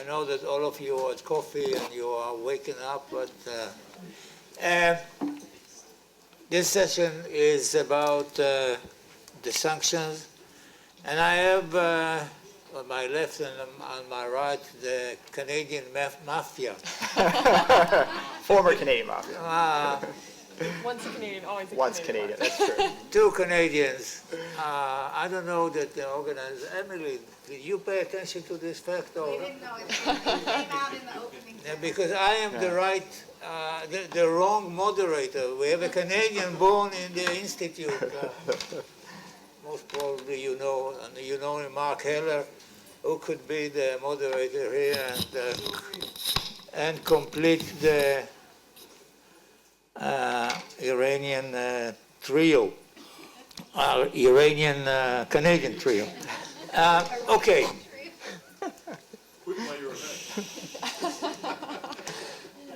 I know that all of you had coffee and you are waking up, but this session is about the sanctions, and I have on my left and on my right the Canadian mafia. Former Canadian mafia. Once a Canadian, always a Once Canadian. Canadian, that's true. Two Canadians. I don't know that the organizer. Emily, did you pay attention to this fact? Or? We didn't know it. It came out in the opening. Yeah, because I am the wrong moderator. We have a Canadian born in the institute. Most probably you know him, Mark Heller, who could be the moderator here and complete the Iranian trio, Iranian Canadian trio. Okay.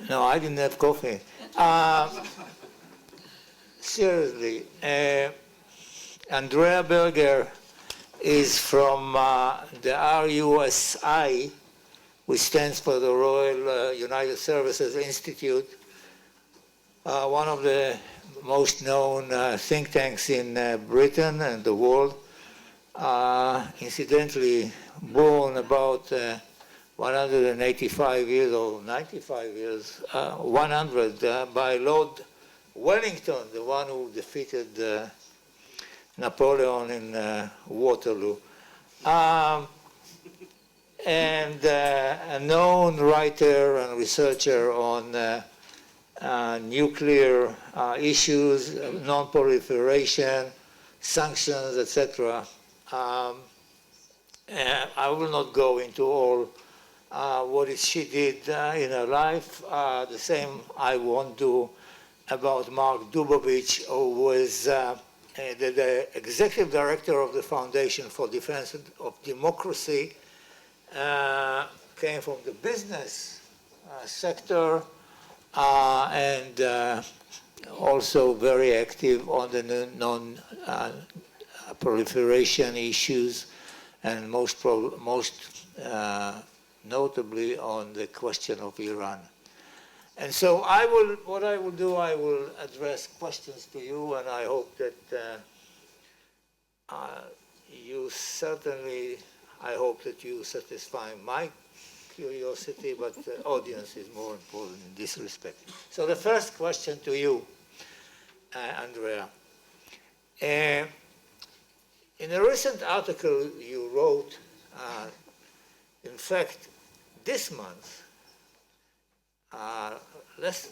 No, I didn't have coffee. Seriously, Andrea Berger is from the RUSI, which stands for the Royal United Services Institute, one of the most known think tanks in Britain and the world. Incidentally, born about 185 years or 95 years, 100 by Lord Wellington, the one who defeated Napoleon in Waterloo. And a known writer and researcher on nuclear issues, non-proliferation, sanctions, etc. I will not go into all what she did in her life. The same I won't do about Mark Dubowitz, who was the executive director of the Foundation for Defense of Democracy, came from the business sector, and also very active on the non-proliferation issues, and most notably on the question of Iran. And so I will address questions to you, and I hope that I hope that you satisfy my curiosity, but the audience is more important in this respect. So the first question to you, Andrea. In a recent article you wrote, in fact, this month, less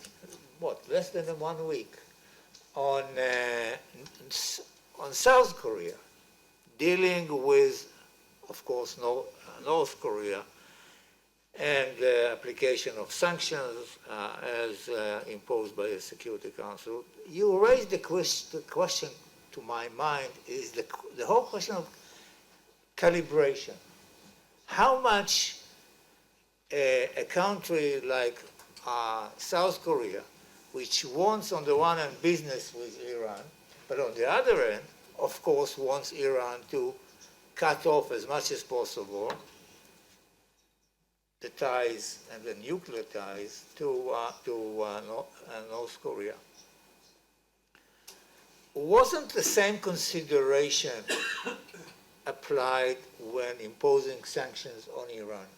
than 1 week, on South Korea, dealing with, of course, North Korea, and the application of sanctions as imposed by the Security Council. You raised the question, to my mind, is the whole question of calibration. How much a country like South Korea, which wants on the one hand business with Iran, but on the other hand, of course, wants Iran to cut off as much as possible the ties and the nuclear ties to North Korea. Wasn't the same consideration applied when imposing sanctions on Iran?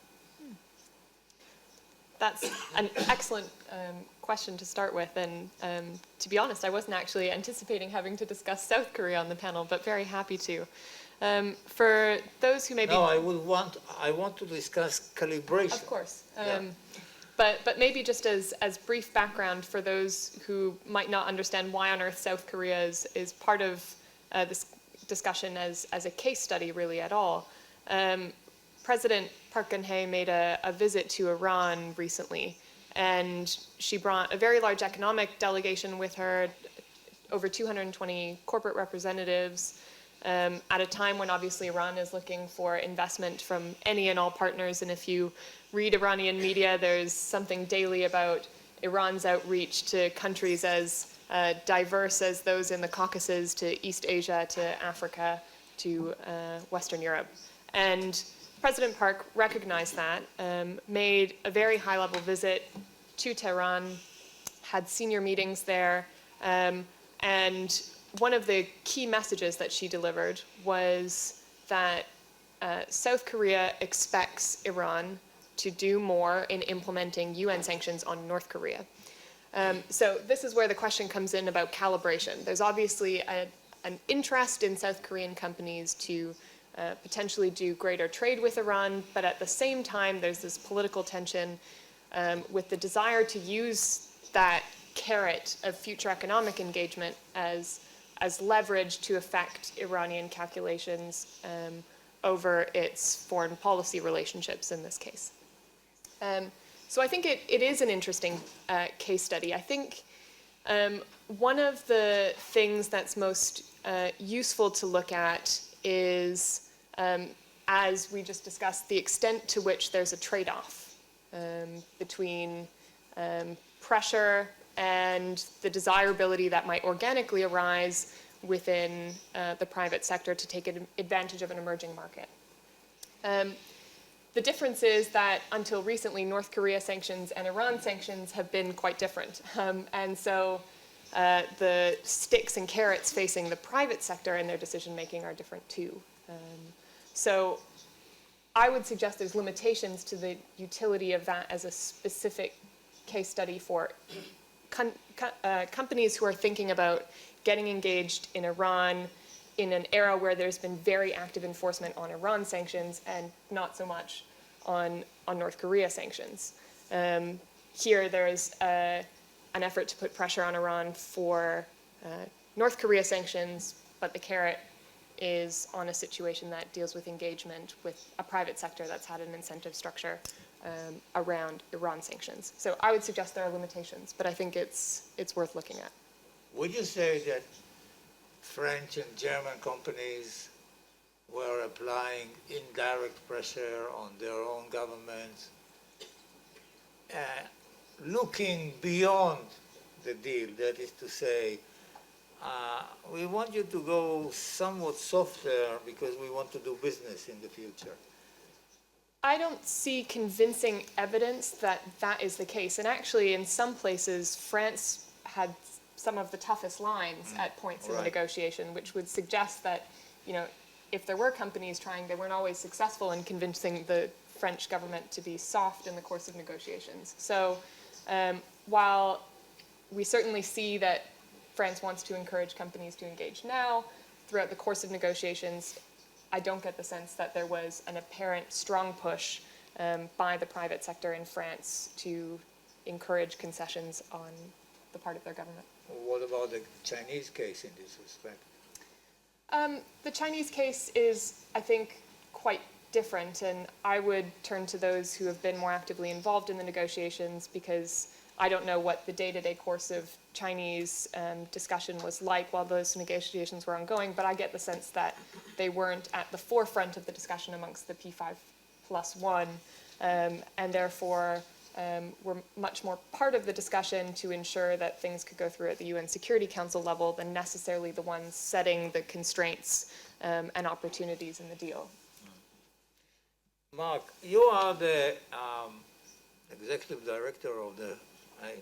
That's an excellent question to start with, and to be honest, I wasn't actually anticipating having to discuss South Korea on the panel, but very happy to. For those who maybe... No, I want to discuss calibration. Of course. Yeah. But maybe just as brief background for those who might not understand why on earth South Korea is part of this discussion as a case study really at all. President Park Geun-hye made a visit to Iran recently, and she brought a very large economic delegation with her, over 220 corporate representatives, at a time when obviously Iran is looking for investment from any and all partners. And if you read Iranian media, there's something daily about Iran's outreach to countries as diverse as those in the Caucasus, to East Asia, to Africa, to Western Europe. And President Park recognized that, made a very high-level visit to Tehran, had senior meetings there, and one of the key messages that she delivered was that South Korea expects Iran to do more in implementing UN sanctions on North Korea. So this is where the question comes in about calibration. There's obviously an interest in South Korean companies to potentially do greater trade with Iran, but at the same time, there's this political tension with the desire to use that carrot of future economic engagement as leverage to affect Iranian calculations over its foreign policy relationships in this case. So I think it is an interesting case study. I think one of the things that's most useful to look at is, as we just discussed, the extent to which there's a trade-off between pressure and the desirability that might organically arise within the private sector to take advantage of an emerging market. The difference is that until recently, North Korea sanctions and Iran sanctions have been quite different. And so the sticks and carrots facing the private sector in their decision-making are different too. So I would suggest there's limitations to the utility of that as a specific case study for companies who are thinking about getting engaged in Iran in an era where there's been very active enforcement on Iran sanctions and not so much on North Korea sanctions. Here there is an effort to put pressure on Iran for North Korea sanctions, but the carrot is on a situation that deals with engagement with a private sector that's had an incentive structure around Iran sanctions. So I would suggest there are limitations, but I think it's worth looking at. Would you say that French and German companies were applying indirect pressure on their own governments, looking beyond the deal, that is to say, we want you to go somewhat softer because we want to do business in the future? I don't see convincing evidence that that is the case. And actually, in some places, France had some of the toughest lines at points in the negotiation, which would suggest that, if there were companies trying, they weren't always successful in convincing the French government to be soft in the course of negotiations. So while we certainly see that France wants to encourage companies to engage now, throughout the course of negotiations, I don't get the sense that there was an apparent strong push by the private sector in France to encourage concessions on the part of their government. What about the Chinese case in this respect? The Chinese case is, I think, quite different, and I would turn to those who have been more actively involved in the negotiations because I don't know what the day-to-day course of Chinese discussion was like while those negotiations were ongoing, but I get the sense that they weren't at the forefront of the discussion amongst the P5+1, and therefore were much more part of the discussion to ensure that things could go through at the UN Security Council level than necessarily the ones setting the constraints and opportunities in the deal. Mark, you are the executive director of the, I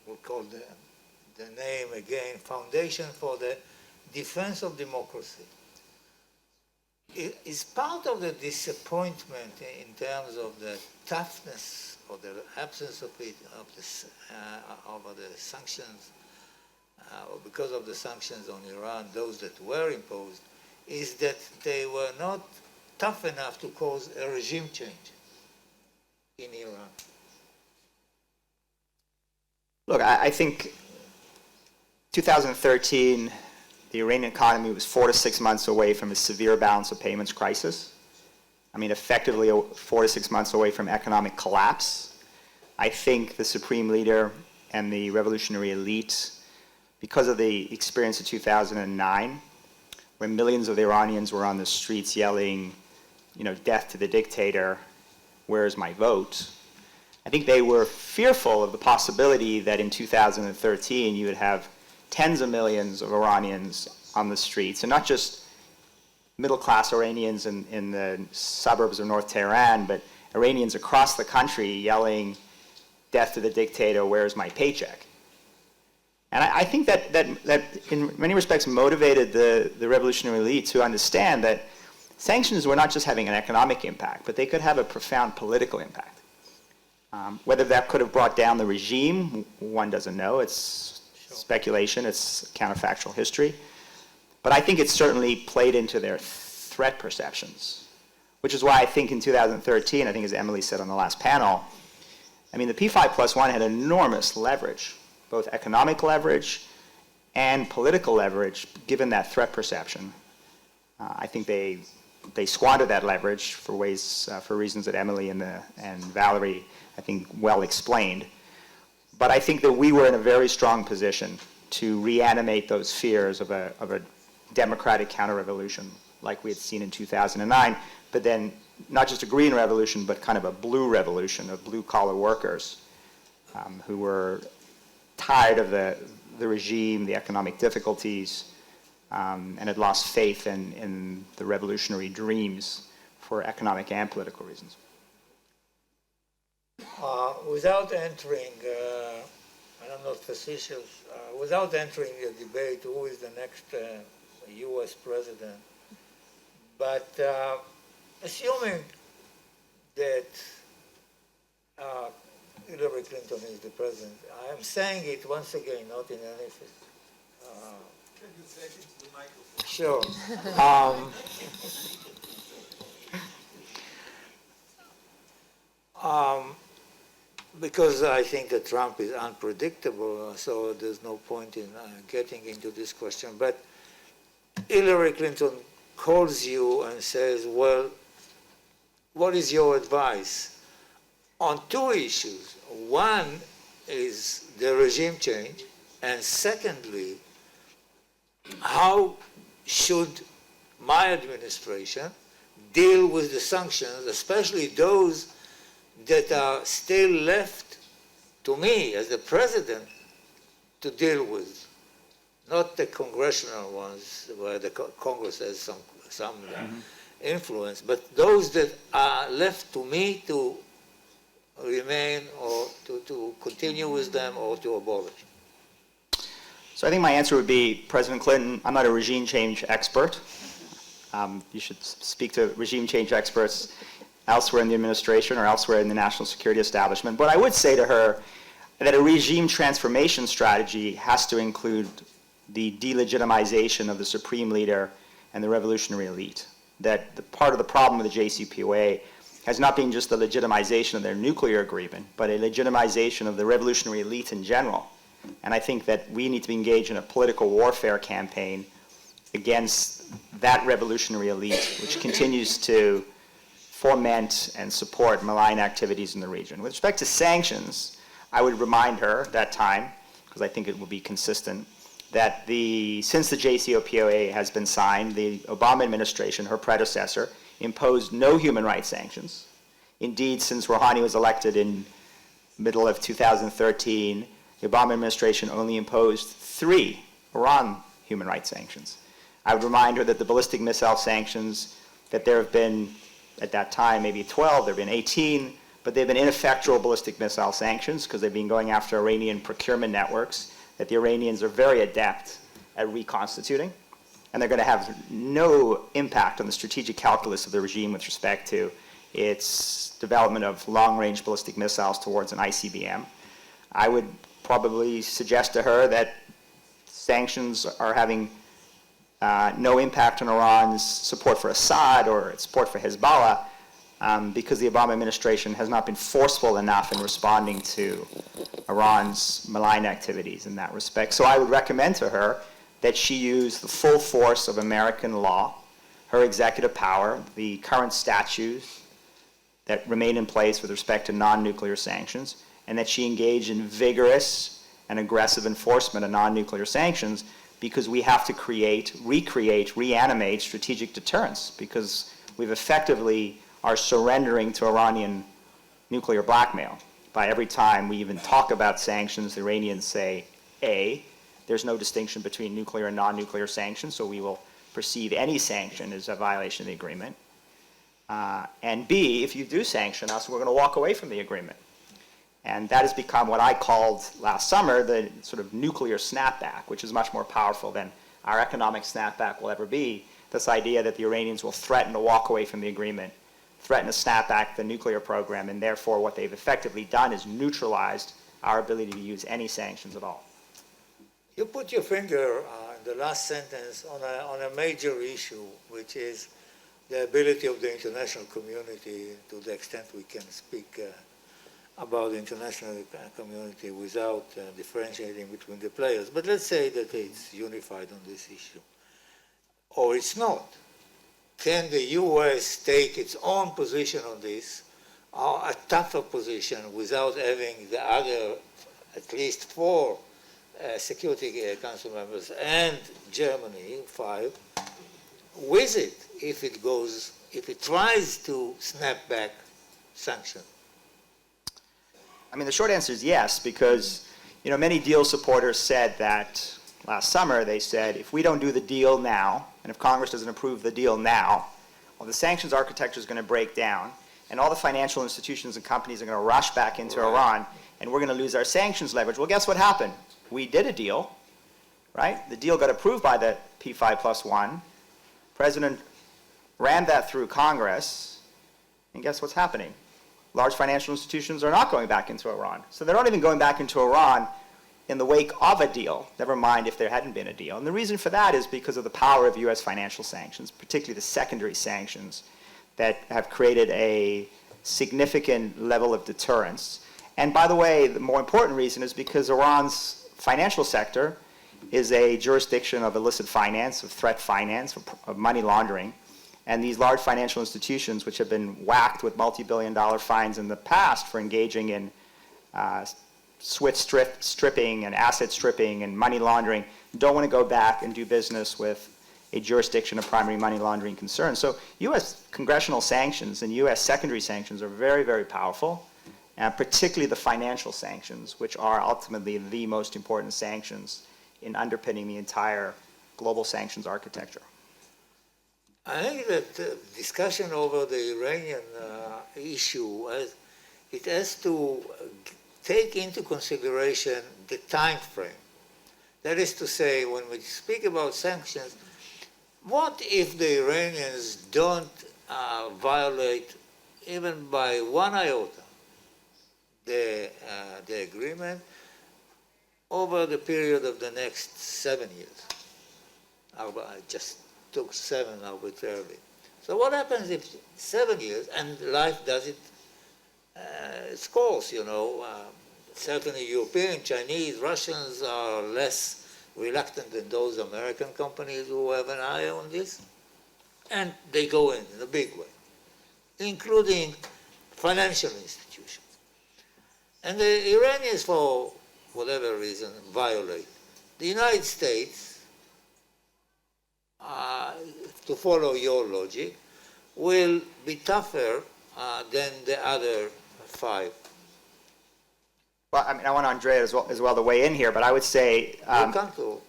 will call the name again, Foundation for the Defense of Democracy. Is part of the disappointment in terms of the toughness or the absence of it, over the sanctions, or because of the sanctions on Iran, those that were imposed, is that they were not tough enough to cause a regime change in Iran? Look, I think 2013, the Iranian economy was 4 to 6 months away from a severe balance of payments crisis. I mean, effectively 4 to 6 months away from economic collapse. I think the supreme leader and the revolutionary elite, because of the experience of 2009, when millions of Iranians were on the streets yelling, death to the dictator, where's my vote? I think they were fearful of the possibility that in 2013 you would have tens of millions of Iranians on the streets, and not just middle-class Iranians in the suburbs of North Tehran, but Iranians across the country yelling, "Death to the dictator, where's my paycheck?" And I think that in many respects motivated the revolutionary elite to understand that sanctions were not just having an economic impact, but they could have a profound political impact. Whether that could have brought down the regime, one doesn't know. It's speculation, it's counterfactual history. But I think it certainly played into their threat perceptions, which is why I think in 2013, I think as Emily said on the last panel, I mean, the P5+1 had enormous leverage, both economic leverage and political leverage, given that threat perception. I think they squandered that leverage for reasons that Emily and Valerie, I think, well explained. But I think that we were in a very strong position to reanimate those fears of a democratic counter-revolution like we had seen in 2009, but then not just a green revolution, but kind of a blue revolution of blue-collar workers who were tired of the regime, the economic difficulties, and had lost faith in the revolutionary dreams for economic and political reasons. Without entering, I don't know, facetious, without entering the debate who is the next U.S. president, but assuming that Hillary Clinton is the president, I am saying it once again, not in any Can you say it to the microphone? Sure. Because I think that Trump is unpredictable, so there's no point in getting into this question. But Hillary Clinton calls you and says, well, what is your advice on two issues? One is the regime change, and secondly, how should my administration deal with the sanctions, especially those that are still left to me as the president to deal with, not the congressional ones where the Congress has some influence, but those that are left to me to remain or to continue with them or to abolish. So I think my answer would be, President Clinton, I'm not a regime change expert. You should speak to regime change experts elsewhere in the administration or elsewhere in the national security establishment. But I would say to her that a regime transformation strategy has to include the delegitimization of the supreme leader and the revolutionary elite. That part of the problem with the JCPOA has not been just the legitimization of their nuclear agreement, but a legitimization of the revolutionary elite in general. And I think that we need to be engaged in a political warfare campaign against that revolutionary elite, which continues to foment and support malign activities in the region. With respect to sanctions, I would remind her at that time, because I think it will be consistent, that since the JCPOA has been signed, the Obama administration, her predecessor, imposed no human rights sanctions. Indeed, since Rouhani was elected in middle of 2013, the Obama administration only imposed 3 Iran human rights sanctions. I would remind her that the ballistic missile sanctions, that there have been, at that time, maybe 12, there have been 18, but they've been ineffectual ballistic missile sanctions because they've been going after Iranian procurement networks that the Iranians are very adept at reconstituting, and they're going to have no impact on the strategic calculus of the regime with respect to its development of long-range ballistic missiles towards an ICBM. I would probably suggest to her that sanctions are having no impact on Iran's support for Assad or its support for Hezbollah because the Obama administration has not been forceful enough in responding to Iran's malign activities in that respect. So I would recommend to her that she use the full force of American law, her executive power, the current statutes that remain in place with respect to non-nuclear sanctions, and that she engage in vigorous and aggressive enforcement of non-nuclear sanctions, because we have to recreate, reanimate strategic deterrence, because we've effectively are surrendering to Iranian nuclear blackmail. By every time we even talk about sanctions, the Iranians say, A, there's no distinction between nuclear and non-nuclear sanctions, so we will perceive any sanction as a violation of the agreement. And B, if you do sanction us, we're going to walk away from the agreement. And that has become what I called last summer the sort of nuclear snapback, which is much more powerful than our economic snapback will ever be. This idea that the Iranians will threaten to walk away from the agreement, threaten to snap back the nuclear program, and therefore what they've effectively done is neutralized our ability to use any sanctions at all. You put your finger in the last sentence on a major issue, which is the ability of the international community, to the extent we can speak about the international community without differentiating between the players. But let's say that it's unified on this issue, or it's not. Can the U.S. take its own position on this, or a tougher position, without having the other, at least 4 Security Council members and Germany, 5, with it if it tries to snap back sanctions? I mean, the short answer is yes, because many deal supporters said that last summer. They said, if we don't do the deal now, and if Congress doesn't approve the deal now, well, the sanctions architecture is going to break down, and all the financial institutions and companies are going to rush back into Iran, and we're going to lose our sanctions leverage. Well, guess what happened? We did a deal, right? The deal got approved by the P5+1. President rammed that through Congress, and guess what's happening? Large financial institutions are not going back into Iran. So they're not even going back into Iran in the wake of a deal, never mind if there hadn't been a deal. And the reason for that is because of the power of U.S. financial sanctions, particularly the secondary sanctions that have created a significant level of deterrence. And by the way, the more important reason is because Iran's financial sector is a jurisdiction of illicit finance, of threat finance, of money laundering. And these large financial institutions, which have been whacked with multi-billion-dollar fines in the past for engaging in SWIFT stripping and asset stripping and money laundering, don't want to go back and do business with a jurisdiction of primary money laundering concerns. So U.S. congressional sanctions and U.S. secondary sanctions are very, very powerful, and particularly the financial sanctions, which are ultimately the most important sanctions in underpinning the entire global sanctions architecture. I think that discussion over the Iranian issue, it has to take into consideration the time frame. That is to say, when we speak about sanctions, what if the Iranians don't violate even by 1 iota the agreement over the period of the next 7 years? I just took 7 arbitrarily. So what happens if 7 years, and life does its course, certainly European, Chinese, Russians are less reluctant than those American companies who have an eye on this, and they go in a big way, including financial institutions. And the Iranians, for whatever reason, violate. The United States, to follow your logic, will be tougher than the other 5. Well, I mean, I want Andrea as well to weigh in here, but I would say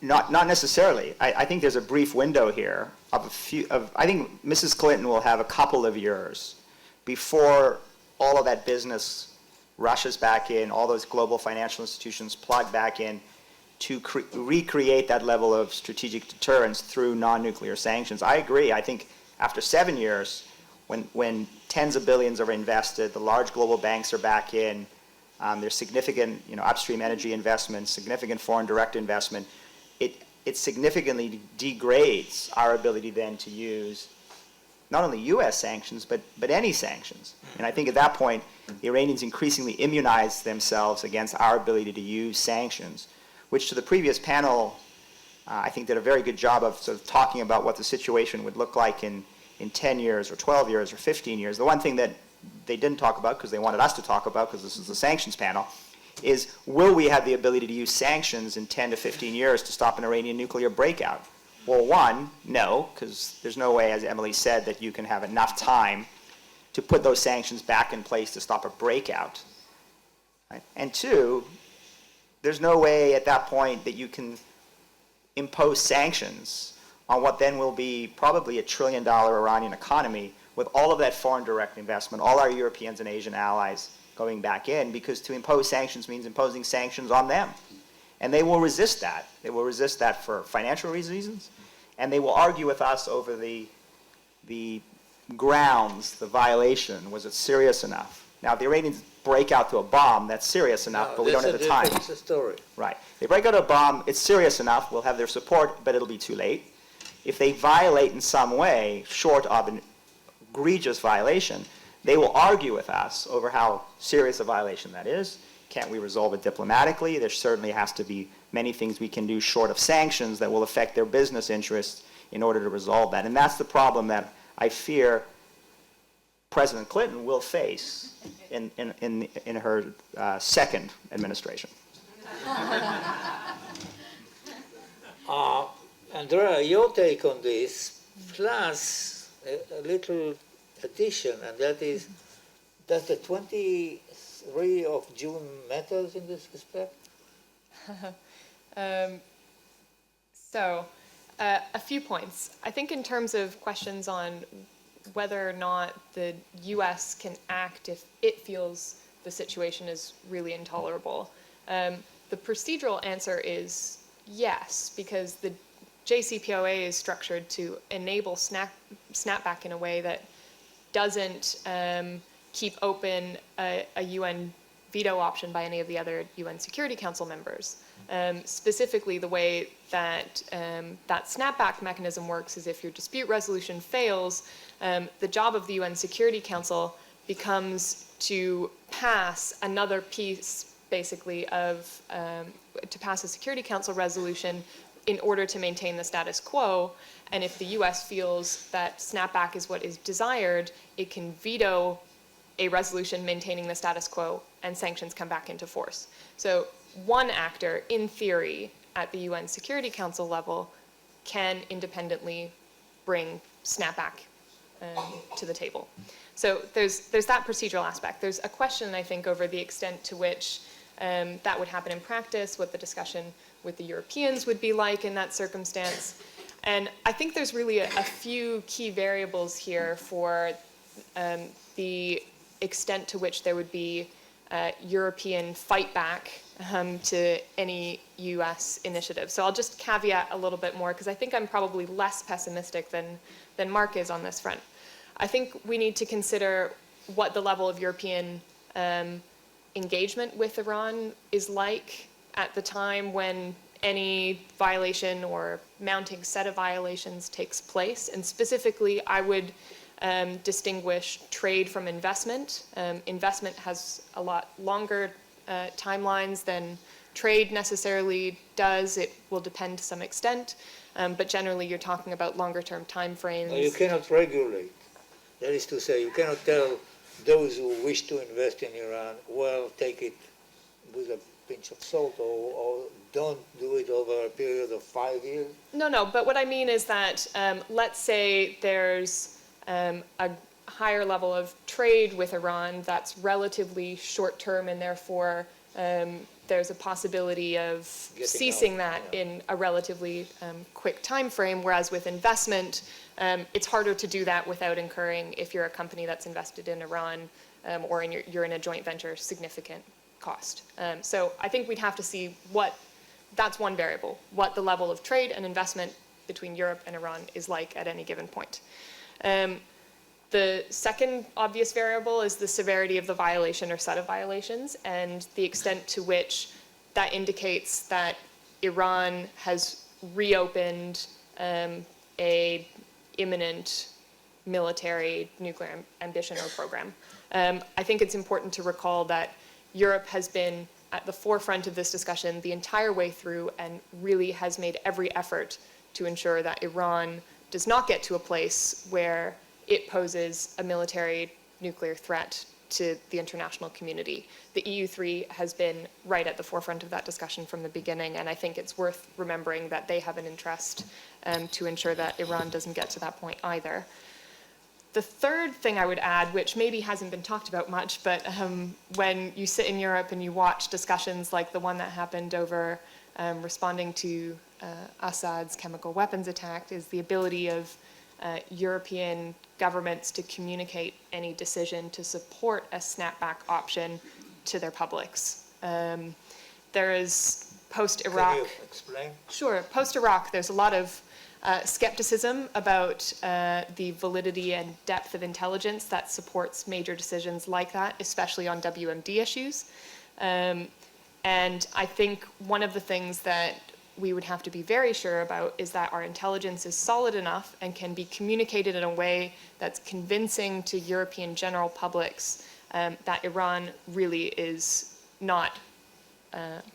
not necessarily. I think there's a brief window here of I think Mrs. Clinton will have a couple of years before all of that business rushes back in, all those global financial institutions plug back in to recreate that level of strategic deterrence through non-nuclear sanctions. I agree. I think after 7 years, when tens of billions are invested, the large global banks are back in, there's significant upstream energy investment, significant foreign direct investment, it significantly degrades our ability then to use not only U.S. sanctions, but any sanctions. And I think at that point, the Iranians increasingly immunize themselves against our ability to use sanctions, which to the previous panel, I think did a very good job of sort of talking about what the situation would look like in 10 years or 12 years or 15 years. The one thing that they didn't talk about, because they wanted us to talk about, because this is the sanctions panel, is will we have the ability to use sanctions in 10 to 15 years to stop an Iranian nuclear breakout? Well, one, no, because there's no way, as Emily said, that you can have enough time to put those sanctions back in place to stop a breakout. Right? And two, there's no way at that point that you can impose sanctions on what then will be probably $1 trillion Iranian economy with all of that foreign direct investment, all our Europeans and Asian allies going back in, because to impose sanctions means imposing sanctions on them. And they will resist that. They will resist that for financial reasons, and they will argue with us over the grounds, the violation, was it serious enough? Now, if the Iranians break out to a bomb, that's serious enough, but we don't have the time. That's a story. Right. They break out a bomb, it's serious enough, we'll have their support, but it'll be too late. If they violate in some way, short of an egregious violation, they will argue with us over how serious a violation that is. Can't we resolve it diplomatically? There certainly has to be many things we can do short of sanctions that will affect their business interests in order to resolve that. And that's the problem that I fear President Clinton will face in her second administration. Andrea, your take on this, plus a little addition, and that is, does the 23 of June matters in this respect? A few points. I think in terms of questions on whether or not the U.S. can act if it feels the situation is really intolerable, the procedural answer is yes, because the JCPOA is structured to enable snapback in a way that doesn't keep open a UN veto option by any of the other UN Security Council members. Specifically, the way that that snapback mechanism works is if your dispute resolution fails, the job of the UN Security Council becomes to pass another piece, basically, of to pass a Security Council resolution in order to maintain the status quo. And if the US feels that snapback is what is desired, it can veto a resolution maintaining the status quo, and sanctions come back into force. So one actor, in theory, at the UN Security Council level, can independently bring snapback to the table. So there's that procedural aspect. There's a question, I think, over the extent to which that would happen in practice, what the discussion with the Europeans would be like in that circumstance. And I think there's really a few key variables here for the extent to which there would be European fight back to any US initiative. So I'll just caveat a little bit more, because I think I'm probably less pessimistic than Mark is on this front. I think we need to consider what the level of European engagement with Iran is like at the time when any violation or mounting set of violations takes place. And specifically, I would distinguish trade from investment. Investment has a lot longer timelines than trade necessarily does. It will depend to some extent, but generally you're talking about longer term time frames. No, you cannot regulate. That is to say, you cannot tell those who wish to invest in Iran, well, take it with a pinch of salt, or don't do it over a period of 5 years. No, but what I mean is that let's say there's a higher level of trade with Iran that's relatively short-term, and therefore there's a possibility of ceasing that in a relatively quick time frame, whereas with investment, it's harder to do that without incurring, if you're a company that's invested in Iran or you're in a joint venture, significant cost. So I think we'd have to see that's one variable, what the level of trade and investment between Europe and Iran is like at any given point. The second obvious variable is the severity of the violation or set of violations, and the extent to which that indicates that Iran has reopened a imminent military nuclear ambition or program. I think it's important to recall that Europe has been at the forefront of this discussion the entire way through, and really has made every effort to ensure that Iran does not get to a place where it poses a military nuclear threat to the international community. The EU3 has been right at the forefront of that discussion from the beginning, and I think it's worth remembering that they have an interest to ensure that Iran doesn't get to that point either. The third thing I would add, which maybe hasn't been talked about much, but when you sit in Europe and you watch discussions like the one that happened over responding to Assad's chemical weapons attack is the ability of European governments to communicate any decision to support a snapback option to their publics. There is post-Iraq... Can you explain? Sure. Post-Iraq, there's a lot of skepticism about the validity and depth of intelligence that supports major decisions like that, especially on WMD issues. And I think one of the things that we would have to be very sure about is that our intelligence is solid enough and can be communicated in a way that's convincing to European general publics that Iran really is not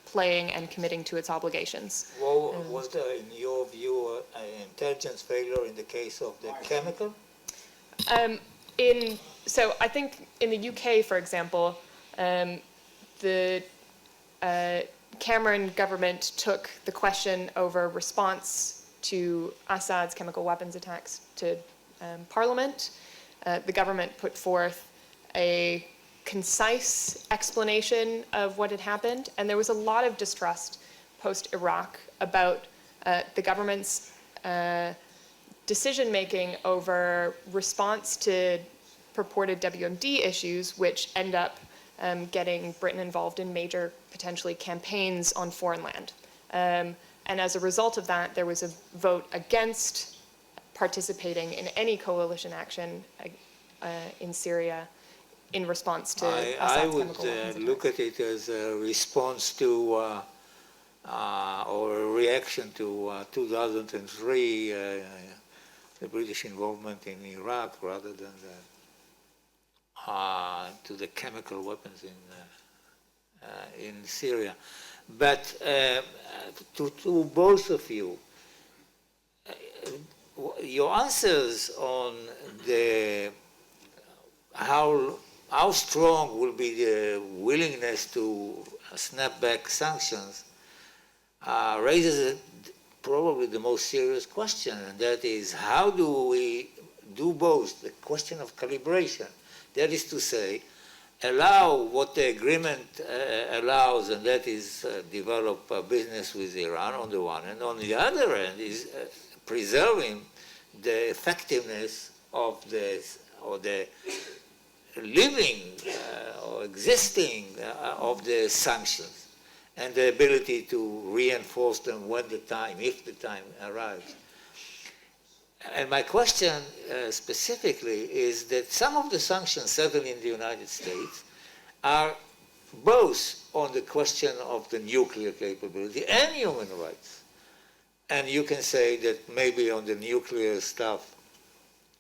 playing and committing to its obligations. Well, was there, in your view, an intelligence failure in the case of the chemical? So I think in the UK, for example, the Cameron government took the question over response to Assad's chemical weapons attacks to Parliament. The government put forth a concise explanation of what had happened, and there was a lot of distrust post-Iraq about the government's decision-making over response to purported WMD issues, which end up getting Britain involved in major, potentially, campaigns on foreign land. And as a result of that, there was a vote against participating in any coalition action in Syria in response to I Assad's would chemical weapons look at it as a response to, or a reaction to 2003, the British involvement in Iraq, rather than to the chemical weapons in Syria. But to both of you, your answers on the how strong will be the willingness to snap back sanctions raises probably the most serious question, and that is, how do we do both? The question of calibration, that is to say, allow what the agreement allows, and that is develop a business with Iran on the one hand. On the other hand is preserving the effectiveness of the living or existing of the sanctions, and the ability to reinforce them when the time, if the time arrives. And my question specifically is that some of the sanctions, certainly in the United States, are both on the question of the nuclear capability and human rights. And you can say that maybe on the nuclear stuff,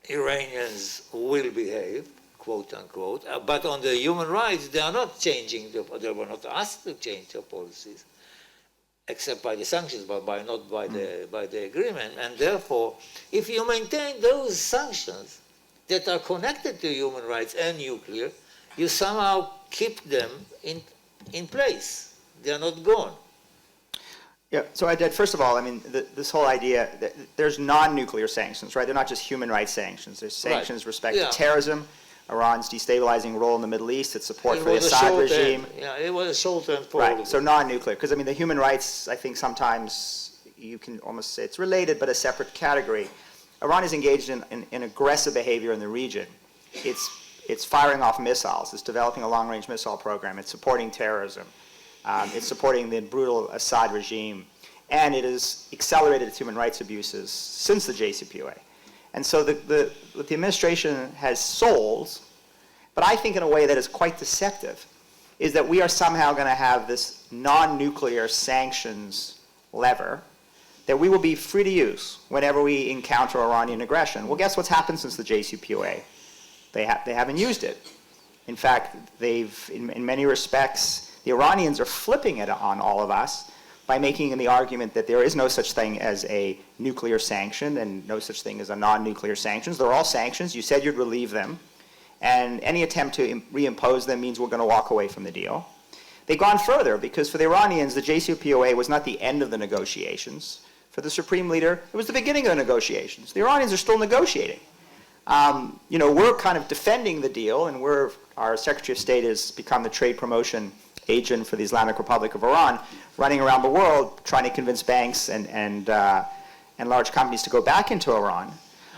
Iranians will behave, quote unquote, but on the human rights, they are not changing, they were not asked to change their policies, except by the sanctions, but not by the agreement. And therefore, if you maintain those sanctions that are connected to human rights and nuclear, you somehow keep them in place. They are not gone. Yeah, so Oded, first of all, I mean, this whole idea, there's non-nuclear sanctions, right? They're not just human rights sanctions. There's sanctions with respect to terrorism, Iran's destabilizing role in the Middle East, its support for the Assad regime. Yeah, it was a short-term Right, so non-nuclear. Because, I mean, the human rights, I think sometimes you can almost say it's related, but a separate category. Iran is engaged in aggressive behavior in the region. It's firing off missiles. It's developing a long-range missile program. It's supporting terrorism. It's supporting the brutal Assad regime. And it has accelerated its human rights abuses since the JCPOA. And so the administration has sold, but I think in a way that is quite deceptive, is that we are somehow going to have this non-nuclear sanctions lever that we will be free to use whenever we encounter Iranian aggression. Well, guess what's happened since the JCPOA? They haven't used it. In fact, in many respects, the Iranians are flipping it on all of us by making the argument that there is no such thing as a nuclear sanction and no such thing as a non-nuclear sanctions. They're all sanctions. You said you'd relieve them. And any attempt to reimpose them means we're going to walk away from the deal. They've gone further because for the Iranians, the JCPOA was not the end of the negotiations. For the Supreme Leader, it was the beginning of the negotiations. The Iranians are still negotiating. We're kind of defending the deal, and our Secretary of State has become the trade promotion agent for the Islamic Republic of Iran, running around the world trying to convince banks and large companies to go back into Iran.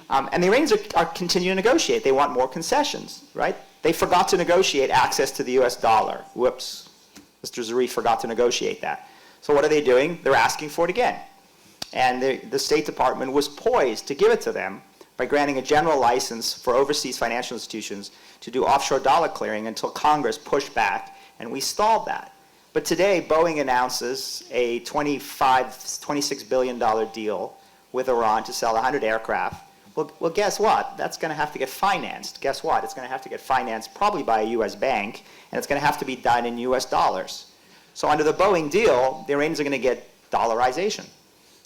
And the Iranians are continuing to negotiate. They want more concessions, right? They forgot to negotiate access to the US dollar. Whoops. Mr. Zarif forgot to negotiate that. So what are they doing? They're asking for it again. And the State Department was poised to give it to them by granting a general license for overseas financial institutions to do offshore dollar clearing until Congress pushed back, and we stalled that. But today, Boeing announces a $26 billion deal with Iran to sell 100 aircraft. Well, guess what? That's going to have to get financed. Guess what? It's going to have to get financed probably by a U.S. bank, and it's going to have to be done in U.S. dollars. So under the Boeing deal, the Iranians are going to get dollarization.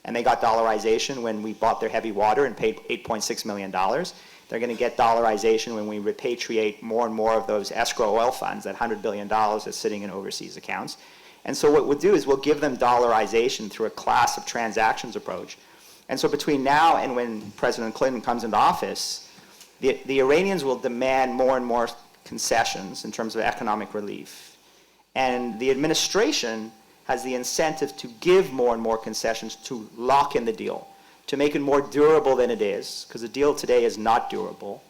And they got dollarization when we bought their heavy water and paid $8.6 million. They're going to get dollarization when we repatriate more and more of those escrow oil funds, that $100 billion that's sitting in overseas accounts. And so what we'll do is we'll give them dollarization through a class of transactions approach. And so between now and when President Clinton comes into office, the Iranians will demand more and more concessions in terms of economic relief. And the administration has the incentive to give more and more concessions to lock in the deal, to make it more durable than it is, because the deal today is not durable.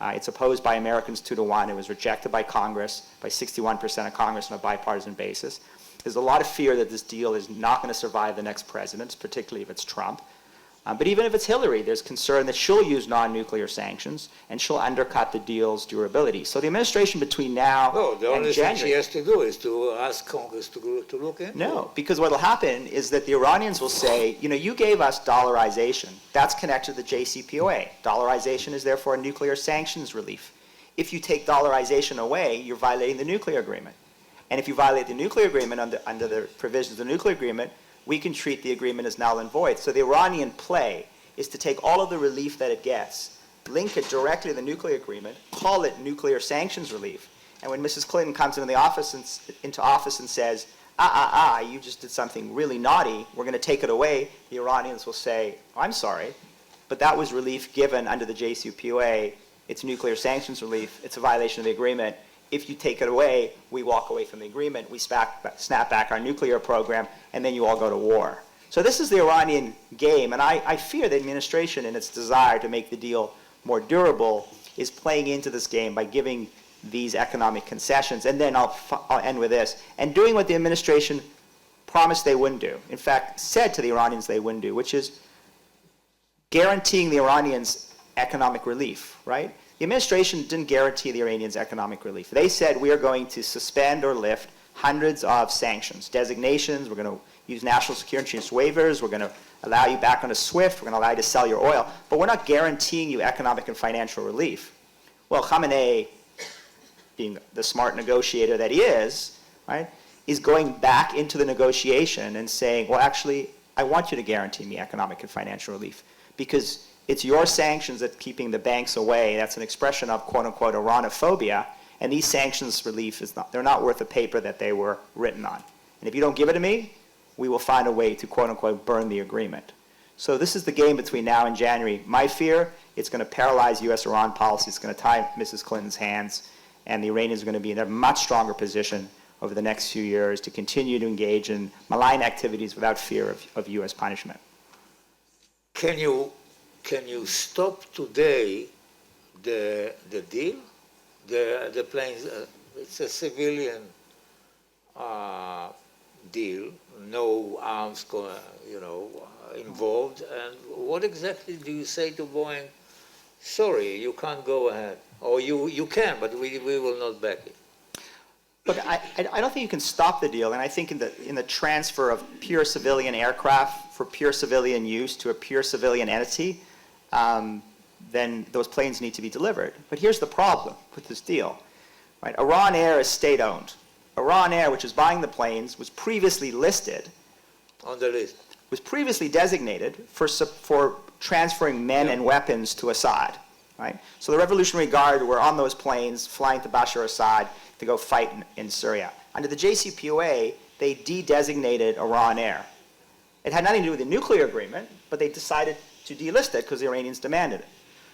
It's opposed by Americans 2-1. It was rejected by Congress, by 61% of Congress on a bipartisan basis. There's a lot of fear that this deal is not going to survive the next president, particularly if it's Trump. But even if it's Hillary, there's concern that she'll use non-nuclear sanctions and she'll undercut the deal's durability. So the administration between now No, the and only thing January... she has to do is to ask Congress to look into it. No, because what will happen is that the Iranians will say, you know, you gave us dollarization. That's connected to the JCPOA. Dollarization is therefore a nuclear sanctions relief. If you take dollarization away, you're violating the nuclear agreement. And if you violate the nuclear agreement under the provisions of the nuclear agreement, we can treat the agreement as null and void. So the Iranian play is to take all of the relief that it gets, link it directly to the nuclear agreement, call it nuclear sanctions relief. And when Mrs. Clinton comes into office and says, you just did something really naughty, we're going to take it away, the Iranians will say, I'm sorry, but that was relief given under the JCPOA. It's nuclear sanctions relief. It's a violation of the agreement. If you take it away, we walk away from the agreement, we snap back our nuclear program, and then you all go to war. So this is the Iranian game, and I fear the administration, in its desire to make the deal more durable, is playing into this game by giving these economic concessions. And then I'll end with this, and doing what the administration promised they wouldn't do. In fact, said to the Iranians they wouldn't do, which is guaranteeing the Iranians economic relief, right? The administration didn't guarantee the Iranians economic relief. They said we are going to suspend or lift hundreds of sanctions, designations, we're going to use national security interest waivers, we're going to allow you back onto SWIFT, we're going to allow you to sell your oil, but we're not guaranteeing you economic and financial relief. Well, Khamenei, being the smart negotiator that he is, right, is going back into the negotiation and saying, well, actually, I want you to guarantee me economic and financial relief because it's your sanctions that keeping the banks away. That's an expression of quote-unquote Iranophobia, and these sanctions relief they're not worth the paper that they were written on. And if you don't give it to me, we will find a way to quote-unquote burn the agreement. So this is the game between now and January. My fear, it's going to paralyze U.S.-Iran policy. It's going to tie Mrs. Clinton's hands, and the Iranians are going to be in a much stronger position over the next few years to continue to engage in malign activities without fear of U.S. punishment. Can you stop today the deal? The planes, it's a civilian deal, no arms involved. And what exactly do you say to Boeing? Sorry, you can't go ahead. Or you can, but we will not back it. Look, I don't think you can stop the deal, and I think in the transfer of pure civilian aircraft for pure civilian use to a pure civilian entity, then those planes need to be delivered. But here's the problem with this deal. Right? Iran Air is state-owned. Iran Air, which is buying the planes, was previously listed, on the list, was previously designated for transferring men and weapons to Assad. Right? So the Revolutionary Guard were on those planes flying to Bashar Assad to go fight in Syria. Under the JCPOA, they de-designated Iran Air. It had nothing to do with the nuclear agreement, but they decided to delist it because the Iranians demanded it.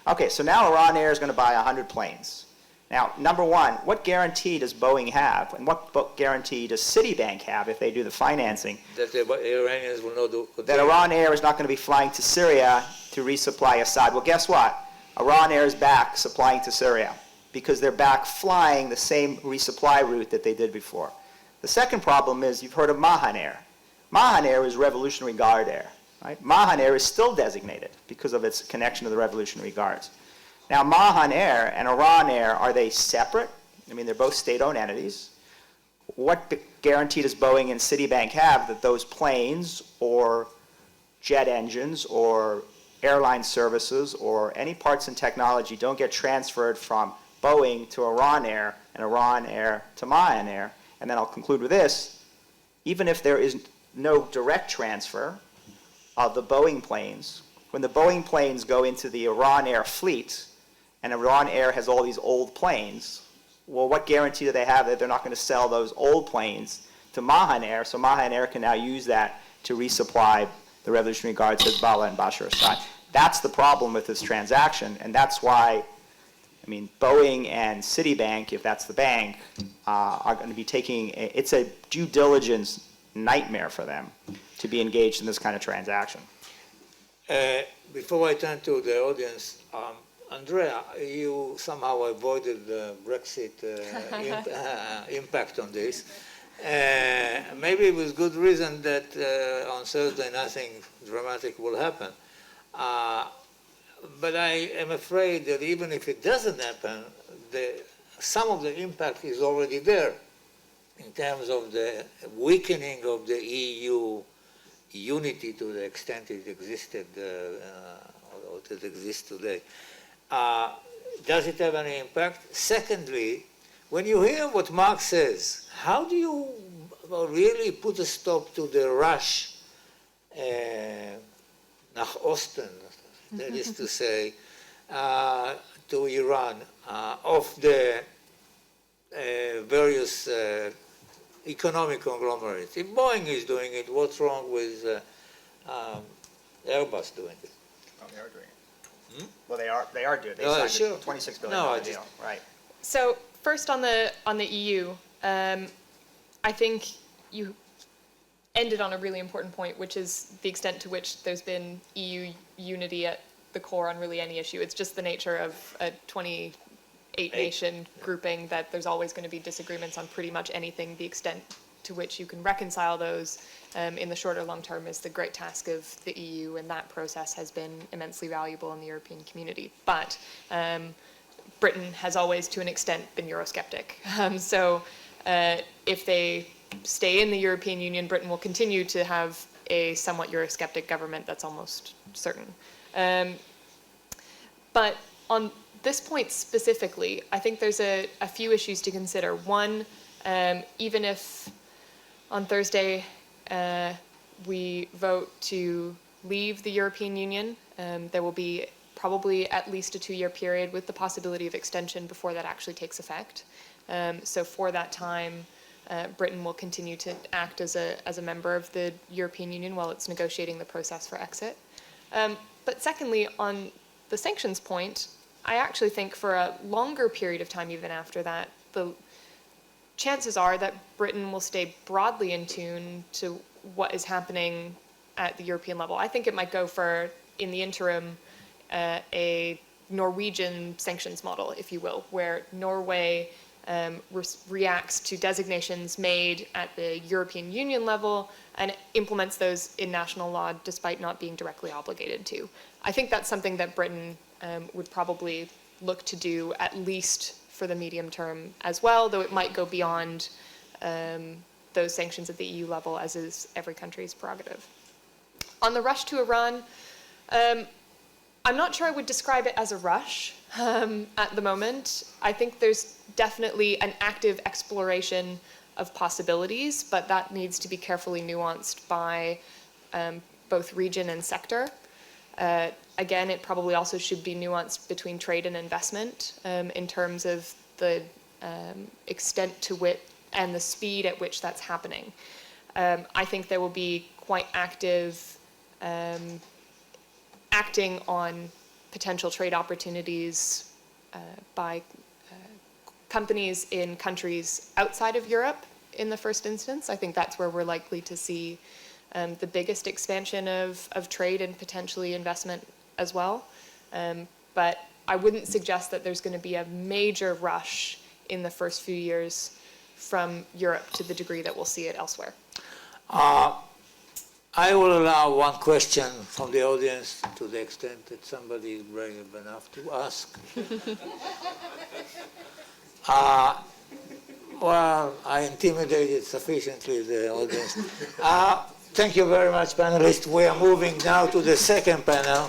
Okay, so now Iran Air is going to buy 100 planes. Now, number one, what guarantee does Boeing have, and what guarantee does Citibank have if they do the financing, That the Iranians will not do. that Iran Air is not going to be flying to Syria to resupply Assad? Well, guess what? Iran Air is back supplying to Syria because they're back flying the same resupply route that they did before. The second problem is you've heard of Mahan Air. Mahan Air is Revolutionary Guard Air. Right? Mahan Air is still designated because of its connection to the Revolutionary Guards. Now, Mahan Air and Iran Air, are they separate? I mean, they're both state-owned entities. What guarantee does Boeing and Citibank have that those planes or jet engines or airline services or any parts and technology don't get transferred from Boeing to Iran Air and Iran Air to Mahan Air? And then I'll conclude with this. Even if there is no direct transfer of the Boeing planes, when the Boeing planes go into the Iran Air fleet, and Iran Air has all these old planes, well, what guarantee do they have that they're not going to sell those old planes to Mahan Air, so Mahan Air can now use that to resupply the Revolutionary Guards, Hezbollah, and Bashar Assad? That's the problem with this transaction, and that's why, I mean, Boeing and Citibank, if that's the bank, are going to be taking, it's a due diligence nightmare for them to be engaged in this kind of transaction. Before I turn to the audience, Andrea, you somehow avoided the Brexit impact on this. Maybe with good reason that on Thursday nothing dramatic will happen. But I am afraid that even if it doesn't happen, some of the impact is already there in terms of the weakening of the EU unity to the extent it existed or it exists today. Does it have any impact? Secondly, when you hear what Mark says, how do you really put a stop to the rush nach Osten, that is to say, to Iran, of the various economic conglomerates? If Boeing is doing it, what's wrong with Airbus doing it? Oh, they are doing it. Well, they are doing it. They No, signed sure. a $26 billion deal. Right. So first on the EU, I think you ended on a really important point, which is the extent to which there's been EU unity at the core on really any issue. It's just the nature of a 28-nation grouping that there's always going to be disagreements on pretty much anything. The extent to which you can reconcile those in the short or long term is the great task of the EU, and that process has been immensely valuable in the European community. But Britain has always, to an extent, been Eurosceptic. So if they stay in the European Union, Britain will continue to have a somewhat Eurosceptic government, that's almost certain. But on this point specifically, I think there's a few issues to consider. One, even if on Thursday we vote to leave the European Union, there will be probably at least a 2-year period with the possibility of extension before that actually takes effect. So for that time, Britain will continue to act as a member of the European Union while it's negotiating the process for exit. But secondly, on the sanctions point, I actually think for a longer period of time even after that, the chances are that Britain will stay broadly in tune to what is happening at the European level. I think it might go for, in the interim, a Norwegian sanctions model, if you will, where Norway reacts to designations made at the European Union level and implements those in national law despite not being directly obligated to. I think that's something that Britain would probably look to do at least for the medium term as well, though it might go beyond those sanctions at the EU level, as is every country's prerogative. On the rush to Iran, I'm not sure I would describe it as a rush at the moment. I think there's definitely an active exploration of possibilities, but that needs to be carefully nuanced by both region and sector. Again, it probably also should be nuanced between trade and investment in terms of the extent to which and the speed at which that's happening. I think there will be quite active acting on potential trade opportunities by companies in countries outside of Europe in the first instance. I think that's where we're likely to see the biggest expansion of trade and potentially investment as well. But I wouldn't suggest that there's going to be a major rush in the first few years from Europe to the degree that we'll see it elsewhere. I will allow one question from the audience to the extent that somebody is brave enough to ask. Well, I intimidated sufficiently the audience. Thank you very much, panelists. We are moving now to the second panel.